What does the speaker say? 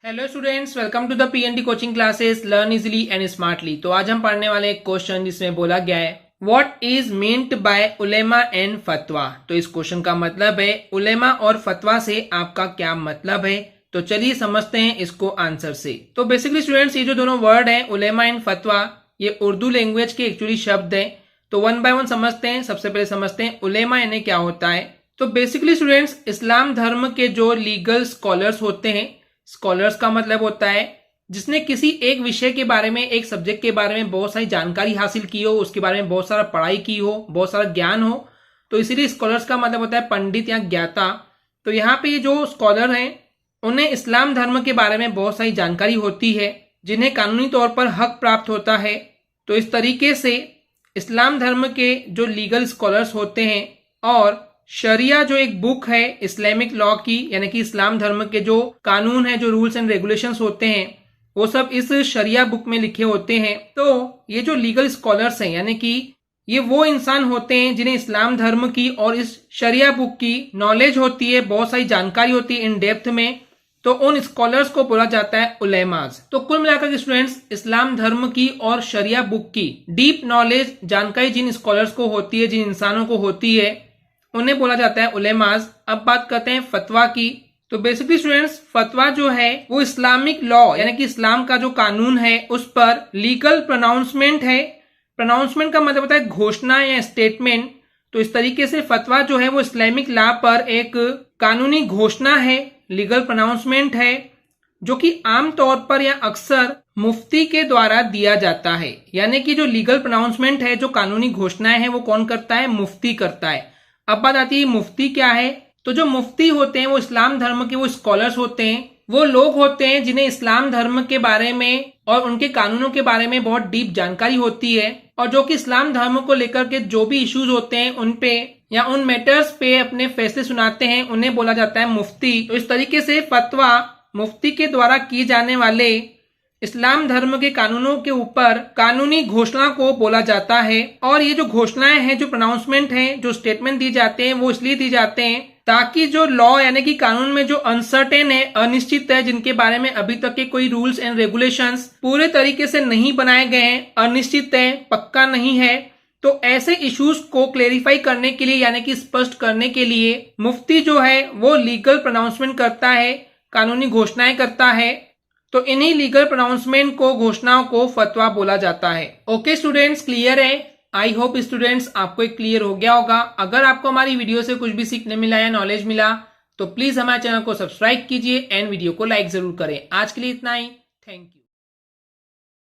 Hello students, welcome to the PND coaching classes learn easily and smartly. तो आज हम पढ़ने वाले एक क्वेश्चन जिसमें बोला गया है what is meant by ulema and fatwa. तो इस क्वेश्चन का मतलब है उलेमा और फतवा से आपका क्या मतलब है। तो चलिए समझते हैं इसको आंसर से। तो बेसिकली स्टूडेंट्स, ये जो दोनों वर्ड है उलेमा एंड फतवा, ये उर्दू लैंग्वेज के एक्चुअली शब्द है। तो वन बाय वन समझते हैं। सबसे पहले समझते हैं उलेमा यानी क्या होता है। तो बेसिकली स्टूडेंट्स, इस्लाम धर्म के जो लीगल स्कॉलर्स होते हैं, स्कॉलर्स का मतलब होता है जिसने किसी एक विषय के बारे में, एक सब्जेक्ट के बारे में बहुत सारी जानकारी हासिल की हो, उसके बारे में बहुत सारा पढ़ाई की हो, बहुत सारा ज्ञान हो। तो इसीलिए स्कॉलर्स का मतलब होता है पंडित या ज्ञाता। तो यहाँ पे ये जो स्कॉलर हैं उन्हें इस्लाम धर्म के बारे में बहुत सारी जानकारी होती है, जिन्हें कानूनी तौर पर हक प्राप्त होता है। तो इस तरीके से इस्लाम धर्म के जो लीगल स्कॉलर्स होते हैं और शरिया जो एक बुक है इस्लामिक लॉ की, यानी कि इस्लाम धर्म के जो कानून है, जो रूल्स एंड रेगुलेशंस होते हैं, वो सब इस शरिया बुक में लिखे होते हैं। तो ये जो लीगल स्कॉलर्स हैं, यानी कि ये वो इंसान होते हैं जिन्हें इस्लाम धर्म की और इस शरिया बुक की नॉलेज होती है, बहुत सारी जानकारी होती है इन डेप्थ में। तो उन स्कॉलर्स को बोला जाता है उलेमाज। तो कुल मिलाकर के स्टूडेंट्स, इस्लाम धर्म की और शरिया बुक की डीप नॉलेज, जानकारी जिन स्कॉलर्स को होती है, जिन इंसानों को होती है, उन्हें बोला जाता है उलेमाज। अब बात करते हैं फतवा की। तो बेसिकली स्टूडेंट्स, फतवा जो है वो इस्लामिक लॉ यानी कि इस्लाम का जो कानून है उस पर लीगल प्रोनाउंसमेंट है। प्रोनाउंसमेंट का मतलब होता है घोषणा या स्टेटमेंट। तो इस तरीके से फतवा जो है वो इस्लामिक लॉ पर एक कानूनी घोषणा है, लीगल प्रोनाउंसमेंट है, जो कि आमतौर पर या अक्सर मुफ्ती के द्वारा दिया जाता है। यानी कि जो लीगल प्रोनाउंसमेंट है, जो कानूनी घोषणाएं हैं, वो कौन करता है? मुफ्ती करता है। अब बात आती है मुफ्ती क्या है। तो जो मुफ्ती होते हैं वो इस्लाम धर्म के वो स्कॉलर्स होते हैं, वो लोग होते हैं जिन्हें इस्लाम धर्म के बारे में और उनके कानूनों के बारे में बहुत डीप जानकारी होती है, और जो कि इस्लाम धर्म को लेकर के जो भी इश्यूज होते हैं उन पे या उन मैटर्स पे अपने फैसले सुनाते हैं, उन्हें बोला जाता है मुफ्ती। तो इस तरीके से फतवा मुफ्ती के द्वारा किए जाने वाले इस्लाम धर्म के कानूनों के ऊपर कानूनी घोषणा को बोला जाता है। और ये जो घोषणाएं हैं, जो प्रोनाउंसमेंट हैं, जो स्टेटमेंट दी जाते हैं, वो इसलिए दी जाते हैं ताकि जो लॉ यानी कि कानून में जो अनसर्टेन है, अनिश्चित है, जिनके बारे में अभी तक के कोई रूल्स एंड रेगुलेशंस पूरे तरीके से नहीं बनाए गए हैं, अनिश्चित है, पक्का नहीं है, तो ऐसे इश्यूज को क्लेरिफाई करने के लिए यानी कि स्पष्ट करने के लिए मुफ्ती जो है वो लीगल प्रोनाउंसमेंट करता है, कानूनी घोषणाएं करता है। तो इन्हीं लीगल प्रोनाउंसमेंट को, घोषणाओं को फतवा बोला जाता है। ओके स्टूडेंट्स, क्लियर है? आई होप स्टूडेंट्स आपको एक क्लियर हो गया होगा। अगर आपको हमारी वीडियो से कुछ भी सीखने मिला या नॉलेज मिला तो प्लीज हमारे चैनल को सब्सक्राइब कीजिए एंड वीडियो को लाइक जरूर करें। आज के लिए इतना ही। Thank you.